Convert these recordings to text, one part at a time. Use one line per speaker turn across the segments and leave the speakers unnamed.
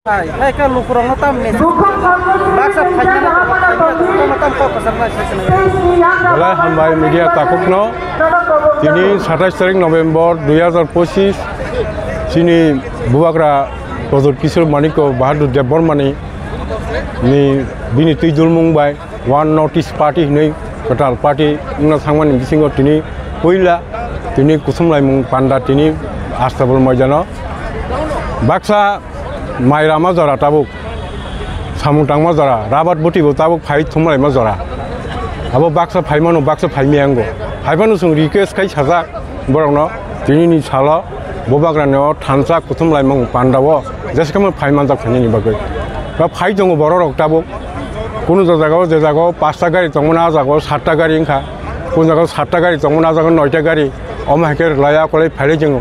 Hai kan lukurang natam nih. Baksa fanya natam kok kesana sesana.
Oleh hambai media takukno. Ini 27 November 2025 sini bubagra Dr. Kishore Maniko Bahadur Debormani ni bini tuidul mumbai one notice party nei katal party na sangman bisingo tini poila tini kusumlai mung panda tini astabul mojano baksa Maira mazara tabuk samutang mazara rabat buti bo tabuk phai thumlai mazara abo baksa phaimano baksa phaimiango phaibanu sung request kai saja borongno tini ni sala bobagra no thansa kuthumlai mung pandawo jeskama phaimanja khani bagai ba phai dong borok tabuk kono jagao je jagao 5টা গাড়ি তংমনা jagao 7টা গাড়ি ইনখা কোন jagao 7টা গাড়ি তংমনা jagao 9টা গাড়ি অমাকে লায়া কলাই ফাইলে জং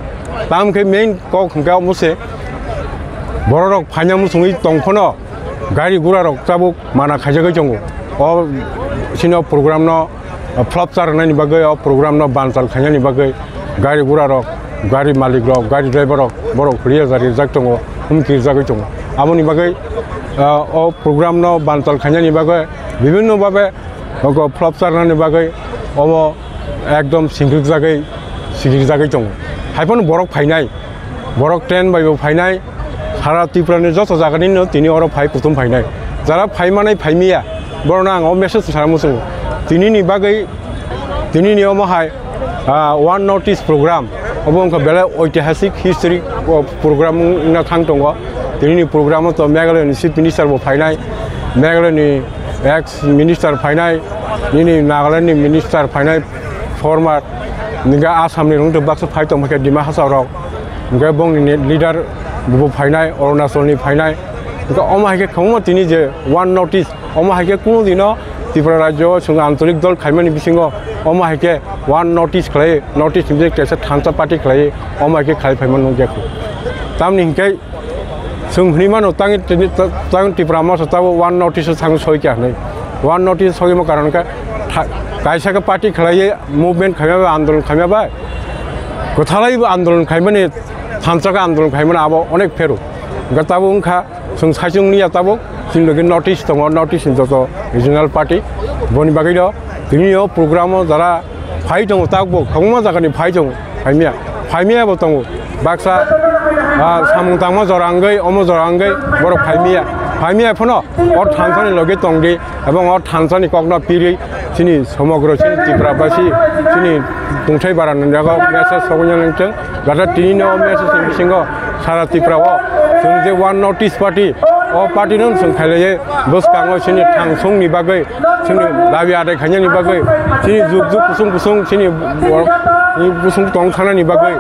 তামকে মেইন কক খংকাও মুসে borok phainamu sungui tongphono gari gura rok tabuk mana khaijagai jongo o sino program no flop charnani bagai o program no banchal khainani bagai gari gura rok gari malik rok gari driver rok borok riya jari jak tongo humki jagai jongo amoni bagai o program no banchal khainani bagai bibhinno babe o flop charnani bagai obo ekdom singrik jagai jongo haipon borok phainai borok train baibo phainai সারা ত্রিপুরানি যত জায়গানি তিনি or phi প্রথম ফাইনাই যারা ফাইমানাই ফাইমিয়া বরনা আং message সারামুসু তিনি নি বাগৈ তিনি নিয়মহাই one notice programme অবংক বেলা ঐতিহাসিক হিস্ট্রি প্রোগ্রাম না থাং দङ তিনি প্রোগ্রাম তো মেঘালয়নি চিফ মিনিস্টার বো ফাইনাই মেঘালয়নি এক্স মিনিস্টার ফাইনাই তিনি নাগালেন্ডনি মিনিস্টার ফাইনাই ফরমার নিগা आसामनि रंथ बाक्सा फाइ दङ के दिमा हासावराव निगा बंनि लिडार बुबो फाइनाय अरुणाचलनि फाइनाय अमाहाइके खमो तिनि जे वान नटिस अमाहाइके कुनु दिनो त्रिपुरा राज्य संग आंतरिक दल खाइमानि बिसिङो अमाहाइके वान नटिस खलाय नटिस जे केसे थांसा पार्टी खलाय अमाहाइके खाइ फाइमान नगेखौ तामनि हिंकै सोंहनिमानो तांगि त्रिपुरा मा सताबो वान नटिस थांग सयके नै वान नटिस सयमो कारणका कायसाका पार्टी खलाय मुभमेन्ट खाइमाबा आन्दोलन खाइमाबा गथालाय आन्दोलन खाइमानि थामसाका आन्दोलन खाइमोन आबो अनेक फेरु गताबो उनखा जों साइजोंनिया ताबो जों लगे नटिस दङ नटिस जत रिजनल पार्टी बनि बागै द दिनियो प्रग्रामाव जारा फाइ दङ ताबो खंमा जागानि फाइ दङ फाइमियाबो दङ बाक्सा सामुंतांमा जरांगै अमो जरांगै बर फाइमिया फनो अ थानसानि लगे दंदि एबं अ थानसानि कगना पिरि सिनि समग्र सिनि त्रिपुराबासि सिनि दुंथाय बारान जागा मेसेज सगयनंथों गादा तिनिनो मेसेज सिंगो सारा त्रिपुराव जों जे वान नटिस पार्टी अ पार्टी नों जों खायलाय बसकाङो सिनि थांसंनि बागै सिनि दाबि आदाय खायनायनि बागै सिनि जुग कुसुं सिनि बुसुं दं थानायनि बागै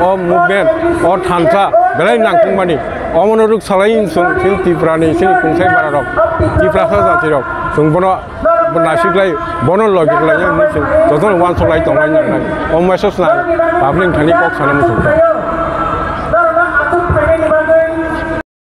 अ मुभमेन्ट अ थानसा बेलाय नांथंमानि अमनरुक सालाय जों त्रिपुरानि सिनि खुंथाय बारारक त्रिपुराखा जातिरक जों बनो नासिग्लाय बनो लगिग्लाय जों जतन वान सलाय दंलाय नालाय अ मेसेज ना पाब्लिक थानि कक साना मुसुंता